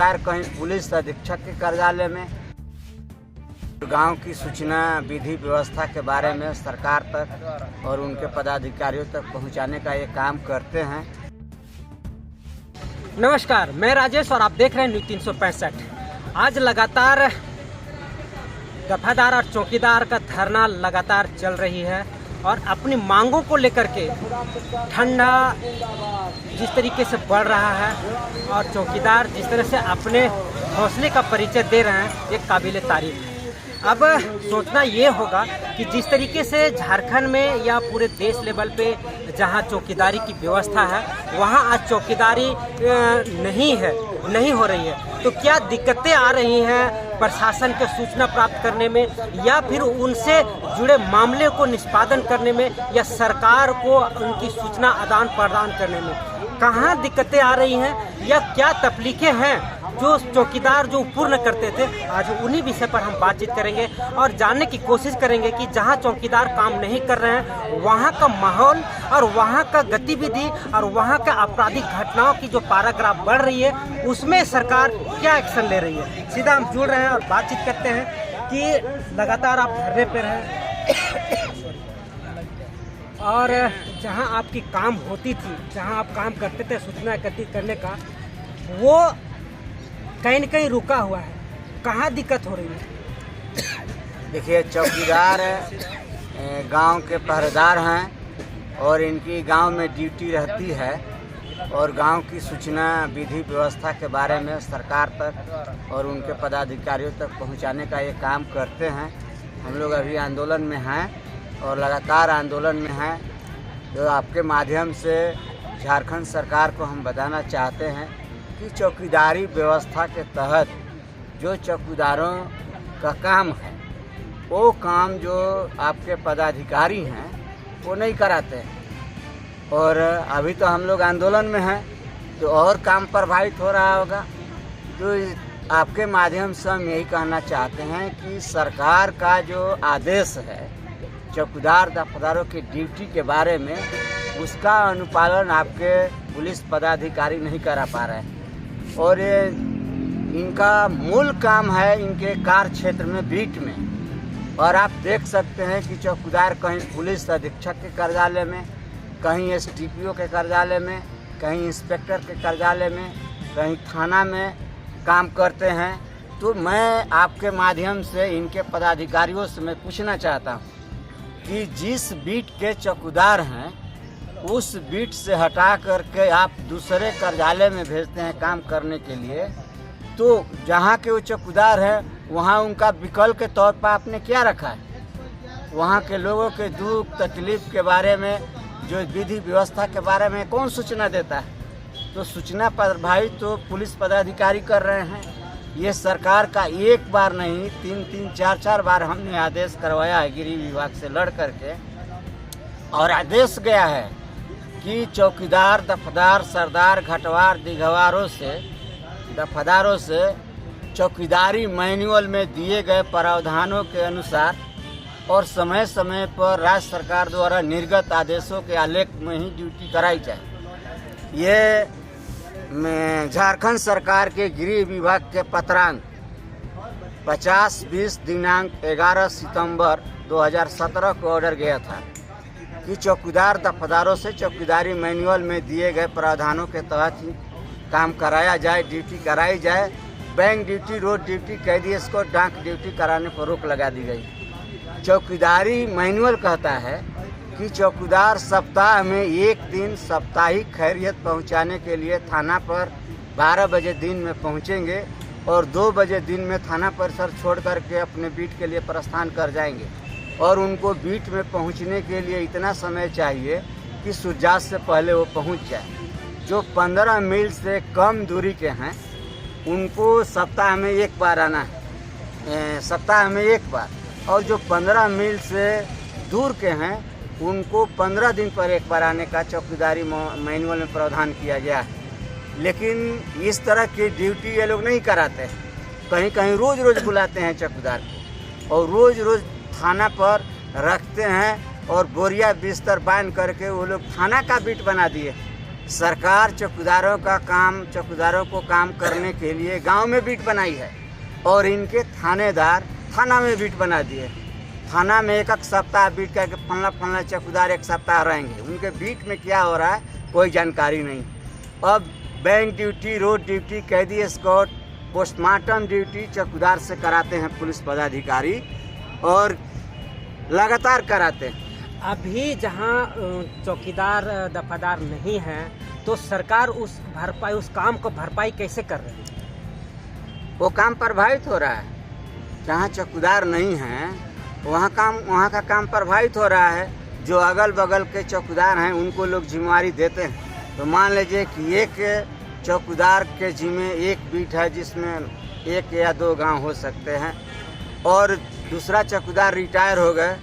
चौकीदार कहीं पुलिस अधीक्षक के कार्यालय में गांव की सूचना विधि व्यवस्था के बारे में सरकार तक और उनके पदाधिकारियों तक पहुंचाने का ये काम करते हैं। नमस्कार, मैं राजेश और आप देख रहे हैं न्यूज़ 365। आज लगातार दफादार और चौकीदार का धरना लगातार चल रही है और अपनी मांगों को लेकर के ठंडा जिस तरीके से बढ़ रहा है और चौकीदार जिस तरह से अपने हौसले का परिचय दे रहे हैं, ये काबिल तारीफ है। अब सोचना ये होगा कि जिस तरीके से झारखंड में या पूरे देश लेवल पे जहां चौकीदारी की व्यवस्था है, वहां आज चौकीदारी नहीं हो रही है, तो क्या दिक्कतें आ रही हैं प्रशासन को सूचना प्राप्त करने में या फिर उनसे जुड़े मामले को निष्पादन करने में या सरकार को उनकी सूचना आदान प्रदान करने में कहाँ दिक्कतें आ रही हैं या क्या तकलीफें हैं जो चौकीदार जो पूर्ण करते थे। आज उन्हीं विषय पर हम बातचीत करेंगे और जानने की कोशिश करेंगे कि जहां चौकीदार काम नहीं कर रहे हैं वहां का माहौल और वहां का गतिविधि और वहां का आपराधिक घटनाओं की जो पैराग्राफ बढ़ रही है उसमें सरकार क्या एक्शन ले रही है। सीधा हम जुड़ रहे हैं और बातचीत करते हैं कि लगातार आप धरने पर हैं और जहां आपकी काम होती थी, जहां आप काम करते थे सूचना एकत्रित करने का, वो कहीं न कहीं रुका हुआ है। कहाँ दिक्कत हो रही है? देखिए, चौकीदार गांव के पहरेदार हैं और इनकी गांव में ड्यूटी रहती है और गांव की सूचना विधि व्यवस्था के बारे में सरकार तक और उनके पदाधिकारियों तक पहुंचाने का ये काम करते हैं। हम लोग अभी आंदोलन में हैं और लगातार आंदोलन में हैं। तो आपके माध्यम से झारखंड सरकार को हम बताना चाहते हैं कि चौकीदारी व्यवस्था के तहत जो चौकीदारों का काम है, वो काम जो आपके पदाधिकारी हैं वो नहीं कराते हैं। और अभी तो हम लोग आंदोलन में हैं तो और काम प्रभावित हो रहा होगा। तो आपके माध्यम से हम यही कहना चाहते हैं कि सरकार का जो आदेश है चौकीदार दफादारों की ड्यूटी के बारे में, उसका अनुपालन आपके पुलिस पदाधिकारी नहीं करा पा रहे हैं। और ये इनका मूल काम है इनके कार्य क्षेत्र में बीट में। और आप देख सकते हैं कि चौकीदार कहीं पुलिस अधीक्षक के कार्यालय में, कहीं एसडीपीओ के कार्यालय में, कहीं इंस्पेक्टर के कार्यालय में, कहीं थाना में काम करते हैं। तो मैं आपके माध्यम से इनके पदाधिकारियों से मैं पूछना चाहता हूँ कि जिस बीट के चौकीदार हैं उस बीट से हटा करके आप दूसरे कार्यालय में भेजते हैं काम करने के लिए, तो जहाँ के वो चौकीदार हैं वहाँ उनका विकल्प के तौर पर आपने क्या रखा है? वहाँ के लोगों के दुख तकलीफ के बारे में, जो विधि व्यवस्था के बारे में कौन सूचना देता है? तो सूचना प्रभावित तो पुलिस पदाधिकारी कर रहे हैं। ये सरकार का एक बार नहीं 3-4 बार हमने आदेश करवाया है गृह विभाग से लड़ करके, और आदेश गया है कि चौकीदार दफादार सरदार घटवार दफादारों से चौकीदारी मैनुअल में दिए गए प्रावधानों के अनुसार और समय समय पर राज्य सरकार द्वारा निर्गत आदेशों के आलेख में ही ड्यूटी कराई जाए। ये झारखंड सरकार के गृह विभाग के पत्रांक 50-20 दिनांक 11 सितंबर 2017 को ऑर्डर गया था कि चौकीदार दफादारों से चौकीदारी मैनुअल में दिए गए प्रावधानों के तहत ही काम कराया जाए, ड्यूटी कराई जाए। बैंक ड्यूटी, रोड ड्यूटी, कैदी स्कोर, डाक ड्यूटी कराने पर रोक लगा दी गई। चौकीदारी मैनुअल कहता है कि चौकीदार सप्ताह में एक दिन साप्ताहिक खैरियत पहुंचाने के लिए थाना पर 12 बजे दिन में पहुंचेंगे और 2 बजे दिन में थाना परिसर छोड़ करके अपने बीट के लिए प्रस्थान कर जाएंगे। और उनको बीट में पहुंचने के लिए इतना समय चाहिए कि सूर्यास्त से पहले वो पहुंच जाए। जो 15 मील से कम दूरी के हैं उनको सप्ताह में एक बार आना है, सप्ताह में एक बार। और जो 15 मील से दूर के हैं उनको 15 दिन पर एक बार आने का चौकीदारी मैनुअल में प्रावधान किया गया है। लेकिन इस तरह की ड्यूटी ये लोग नहीं कराते हैं। कहीं कहीं रोज़ रोज़ बुलाते हैं चौकीदार को और रोज़ रोज़ थाना पर रखते हैं और बोरिया बिस्तर बांध करके वो लोग थाना का बीट बना दिए। सरकार चौकीदारों को काम करने के लिए गांव में बीट बनाई है और इनके थानेदार थाना में बीट बना दिए। थाना में एक सप्ताह बीट करके फलना चौकीदार एक सप्ताह रहेंगे, उनके बीट में क्या हो रहा है कोई जानकारी नहीं। अब बैंक ड्यूटी, रोड ड्यूटी, कैदी स्कॉट, पोस्टमार्टम ड्यूटी चौकीदार से कराते हैं पुलिस पदाधिकारी और लगातार कराते हैं। अभी जहां चौकीदार दफादार नहीं है तो सरकार उस काम को भरपाई कैसे कर रही है? वो काम प्रभावित हो रहा है। जहाँ चौकीदार नहीं है वहाँ का काम प्रभावित हो रहा है। जो अगल बगल के चौकीदार हैं उनको लोग जिम्मेवारी देते हैं। तो मान लीजिए कि एक चौकीदार के जिम्मे एक बीट है जिसमें 1 या 2 गांव हो सकते हैं और दूसरा चौकीदार रिटायर हो गए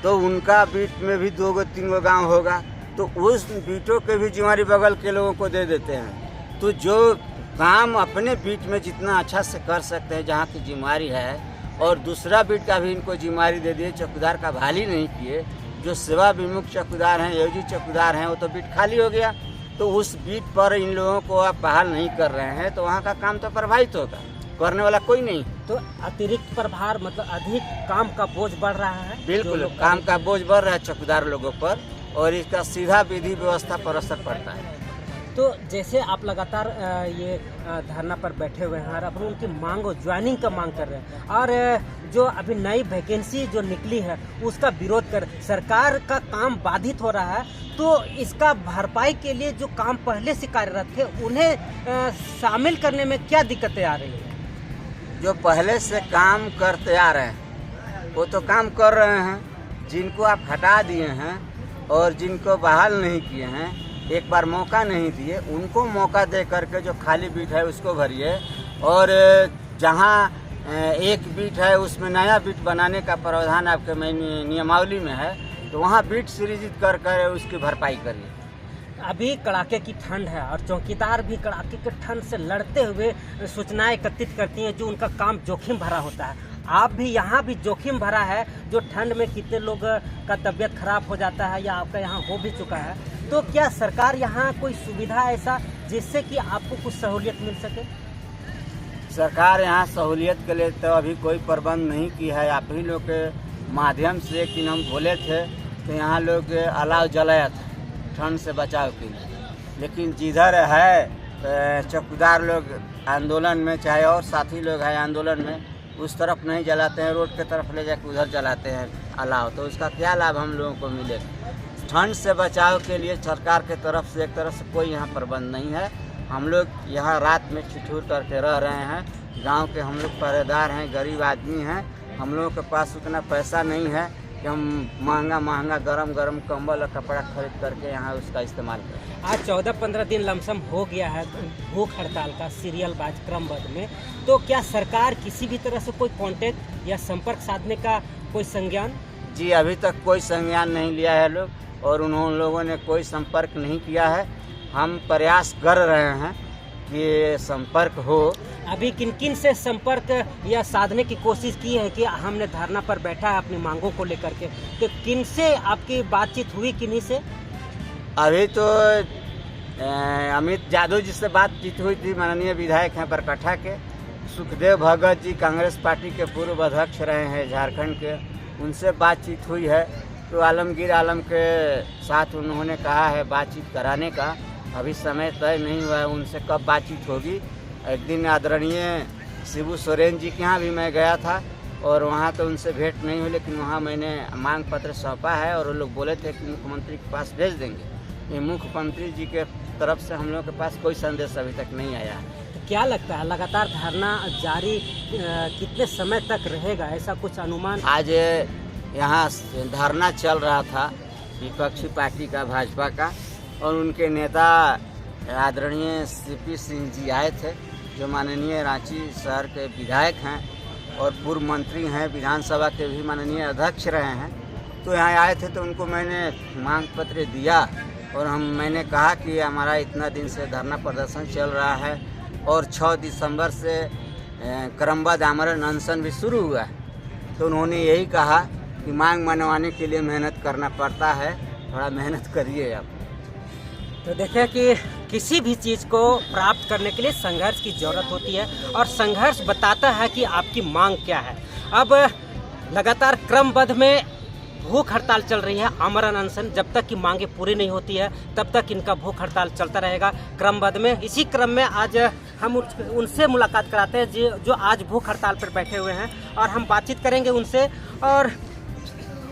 तो उनका बीट में भी 2-3 गांव होगा, तो उस बीटों के भी जिम्मेवारी बगल के लोगों को दे देते हैं। तो जो काम अपने बीट में जितना अच्छा से कर सकते हैं जहाँ की जिम्मेवारी है और दूसरा बीट का भी इनको जिम्मेवारी दे दिए, चौकीदार का बहाली नहीं किए। जो सेवा विमुख चौकीदार हैं, योजी चौकीदार हैं, वो तो बीट खाली हो गया, तो उस बीट पर इन लोगों को आप बहाल नहीं कर रहे हैं तो वहाँ का काम तो प्रभावित होगा, करने वाला कोई नहीं। तो अतिरिक्त प्रभार मतलब अधिक काम का बोझ बढ़ रहा है। बिल्कुल, काम का बोझ बढ़ रहा है चौकीदार लोगों पर और इसका सीधा विधि व्यवस्था पर असर पड़ता है। तो जैसे आप लगातार ये धरना पर बैठे हुए हैं और अपनी उनकी मांग ज्वाइनिंग का मांग कर रहे हैं और जो अभी नई वैकेंसी जो निकली है उसका विरोध कर सरकार का काम बाधित हो रहा है, तो इसका भरपाई के लिए जो काम पहले से कार्यरत थे उन्हें शामिल करने में क्या दिक्कतें आ रही हैं? जो पहले से काम करते आ रहे हैं वो तो काम कर रहे हैं, जिनको आप हटा दिए हैं और जिनको बहाल नहीं किए हैं, एक बार मौका नहीं दिए, उनको मौका दे करके जो खाली बीट है उसको भरिए और जहां एक बीट है उसमें नया बीट बनाने का प्रावधान आपके नियमावली में है तो वहां बीट सृजित कर उसकी भरपाई करिए। अभी कड़ाके की ठंड है और चौकीदार भी कड़ाके की ठंड से लड़ते हुए सूचनाएं एकत्रित करती हैं जो उनका काम जोखिम भरा होता है। आप भी यहाँ भी जोखिम भरा है, जो ठंड में कितने लोग का तबीयत खराब हो जाता है या आपका यहाँ हो भी चुका है। तो क्या सरकार यहाँ कोई सुविधा ऐसा जिससे कि आपको कुछ सहूलियत मिल सके? सरकार यहाँ सहूलियत के लिए तो अभी कोई प्रबंध नहीं की है। आप ही लोग के माध्यम से कि हम बोले थे तो यहाँ लोग अलाव जलाया था ठंड से बचाव के लिए, लेकिन जिधर है चौकीदार लोग आंदोलन में, चाहे और साथी लोग हैं आंदोलन में, उस तरफ नहीं जलाते हैं, रोड के तरफ ले जाकर उधर जलाते हैं अलाव। तो उसका क्या लाभ हम लोगों को मिलेगा? ठंड से बचाव के लिए सरकार के तरफ से एक तरफ से कोई यहाँ प्रबंध नहीं है। हम लोग यहाँ रात में ठिठुर करके रह रहे हैं। गांव के हम लोग पहरेदार हैं, गरीब आदमी हैं, हम लोगों के पास उतना पैसा नहीं है कि हम महंगा गरम कंबल और कपड़ा खरीद करके यहाँ उसका इस्तेमाल करें। आज 14-15 दिन लमसम हो गया है भूख हड़ताल का सीरियलबाज क्रमबद्ध में, तो क्या सरकार किसी भी तरह से कोई कांटेक्ट या संपर्क साधने का कोई संज्ञान? जी, अभी तक कोई संज्ञान नहीं लिया है लोग और उन लोगों ने कोई संपर्क नहीं किया है। हम प्रयास कर रहे हैं कि संपर्क हो। अभी किन से संपर्क या साधने की कोशिश की है कि हमने धरना पर बैठा है अपनी मांगों को लेकर के, तो किन से आपकी बातचीत हुई, किन्हीं से? अभी तो अमित यादव जी से बातचीत हुई थी, माननीय विधायक हैं बरकट्ठा के। सुखदेव भगत जी कांग्रेस पार्टी के पूर्व अध्यक्ष रहे हैं झारखंड के, उनसे बातचीत हुई है। तो आलमगीर आलम के साथ उन्होंने कहा है बातचीत कराने का, अभी समय तय नहीं हुआ है उनसे कब बातचीत होगी। एक दिन आदरणीय शिबू सोरेन जी के यहाँ भी मैं गया था और वहाँ तो उनसे भेंट नहीं हुई, लेकिन वहाँ मैंने मांग पत्र सौंपा है और वो लोग बोले थे कि मुख्यमंत्री के पास भेज देंगे। ये मुख्यमंत्री जी के तरफ से हम लोग के पास कोई संदेश अभी तक नहीं आया है। तो क्या लगता है लगातार धरना जारी कितने समय तक रहेगा, ऐसा कुछ अनुमान? आज यहाँ धरना चल रहा था विपक्षी पार्टी का, भाजपा का, और उनके नेता आदरणीय CP सिंह जी आए थे जो माननीय रांची शहर के विधायक हैं और पूर्व मंत्री हैं, विधानसभा के भी माननीय अध्यक्ष रहे हैं। तो यहाँ आए थे तो उनको मैंने मांग पत्र दिया और मैंने कहा कि हमारा इतना दिन से धरना प्रदर्शन चल रहा है और 6 दिसंबर से क्रमबद्ध आमरण अनशन भी शुरू हुआ है। तो उन्होंने यही कहा कि मांग मनवाने के लिए मेहनत करना पड़ता है, थोड़ा मेहनत करिए आप। तो तो देखें कि किसी भी चीज़ को प्राप्त करने के लिए संघर्ष की ज़रूरत होती है और संघर्ष बताता है कि आपकी मांग क्या है। अब लगातार क्रमबद्ध में भूख हड़ताल चल रही है, आमरण अनशन। जब तक कि मांगे पूरी नहीं होती है तब तक इनका भूख हड़ताल चलता रहेगा क्रमबद्ध में। इसी क्रम में आज हम उनसे मुलाकात कराते हैं जो आज भूख हड़ताल पर बैठे हुए हैं और हम बातचीत करेंगे उनसे और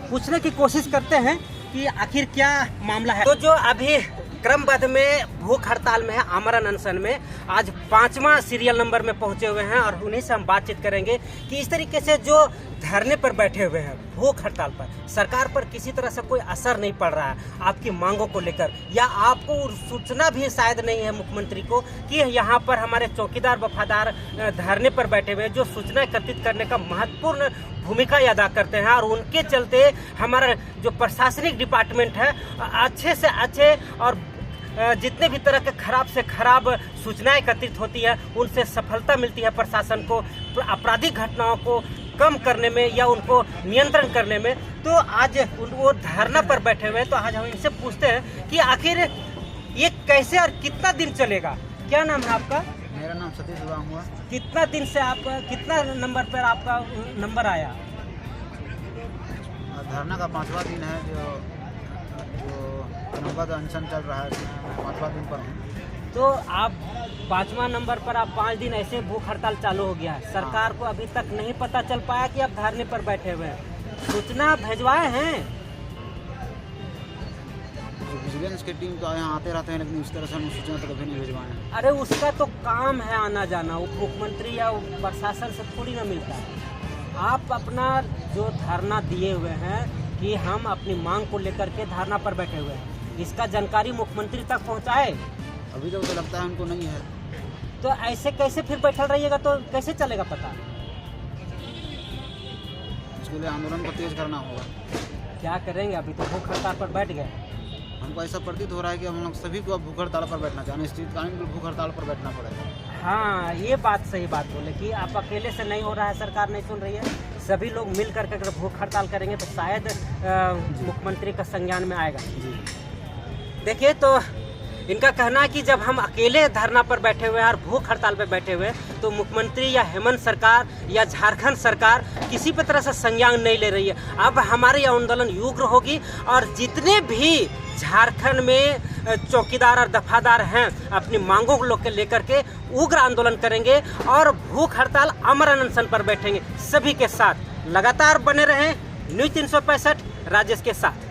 पूछने की कोशिश करते हैं कि आखिर क्या मामला है। तो जो अभी क्रमबद्ध में भूख हड़ताल में है, आमरण अनशन में, आज 5वां सीरियल नंबर में पहुंचे हुए हैं और उन्हीं से हम बातचीत करेंगे कि इस तरीके से जो धरने पर बैठे हुए हैं भूख हड़ताल पर, सरकार पर किसी तरह से कोई असर नहीं पड़ रहा है आपकी मांगों को लेकर, या आपको सूचना भी शायद नहीं है मुख्यमंत्री को कि यहाँ पर हमारे चौकीदार वफादार धरने पर बैठे हुए हैं जो सूचना एकत्रित करने का महत्वपूर्ण भूमिका अदा करते हैं और उनके चलते हमारा जो प्रशासनिक डिपार्टमेंट है अच्छे से अच्छे और जितने भी तरह के खराब से खराब सूचनाएं एकत्रित होती है उनसे सफलता मिलती है प्रशासन को आपराधिक घटनाओं को कम करने में या उनको नियंत्रण करने में। तो आज वो धरना पर बैठे हुए हैं, तो आज हम इनसे पूछते हैं कि आखिर ये कैसे और कितना दिन चलेगा। क्या नाम है आपका? मेरा नाम सतीश हुआ। कितना दिन से आप कितना नंबर पर आपका नंबर आया? धरना का 5वां दिन है जो क्रमबद्ध अनशन चल रहा है, 5वां दिन पर हूँ। तो आप 5वां नंबर पर आप 5 दिन ऐसे भूख हड़ताल चालू हो गया है। सरकार को अभी तक नहीं पता चल पाया कि आप धरने पर बैठे हुए हैं, सूचना भिजवाए हैं? विजिलेंस की टीम तो यहाँ आते रहते हैं लेकिन इस तरह से हम सूचना तो कभी नहीं भिजवाए हैं। अरे उसका तो काम है आना जाना, उप मुख्यमंत्री या प्रशासन से थोड़ी ना मिलता है। आप अपना जो धरना दिए हुए हैं कि हम अपनी मांग को लेकर के धरना पर बैठे हुए हैं, इसका जानकारी मुख्यमंत्री तक पहुंचाए? अभी तो लगता है उनको नहीं है। तो ऐसे कैसे फिर बैठल रहिएगा तो कैसे चलेगा पता? इसके लिए आंदोलन को तेज करना होगा। क्या करेंगे? अभी तो भूख हड़ताल पर बैठ गए। हमको ऐसा प्रतीत हो रहा है कि हम लोग सभी को अब भूख हड़ताल पर बैठना चाहिए, अनिश्चितकालीन भूख हड़ताल पर बैठना पड़ेगा। हाँ, ये बात सही बात बोले कि आप अकेले से नहीं हो रहा है, सरकार नहीं सुन रही है, सभी लोग मिल करके अगर भूख हड़ताल करेंगे तो शायद मुख्यमंत्री का संज्ञान में आएगा। देखिए, तो इनका कहना है कि जब हम अकेले धरना पर बैठे हुए हैं और भूख हड़ताल पर बैठे हुए हैं तो मुख्यमंत्री या हेमंत सरकार या झारखंड सरकार किसी भी तरह से संज्ञान नहीं ले रही है। अब हमारी आंदोलन उग्र होगी और जितने भी झारखंड में चौकीदार और दफादार हैं अपनी मांगों को लेकर के उग्र आंदोलन करेंगे और भूख हड़ताल आमरण अनशन पर बैठेंगे। सभी के साथ लगातार बने रहें न्यूज़ 365 राजेश के साथ।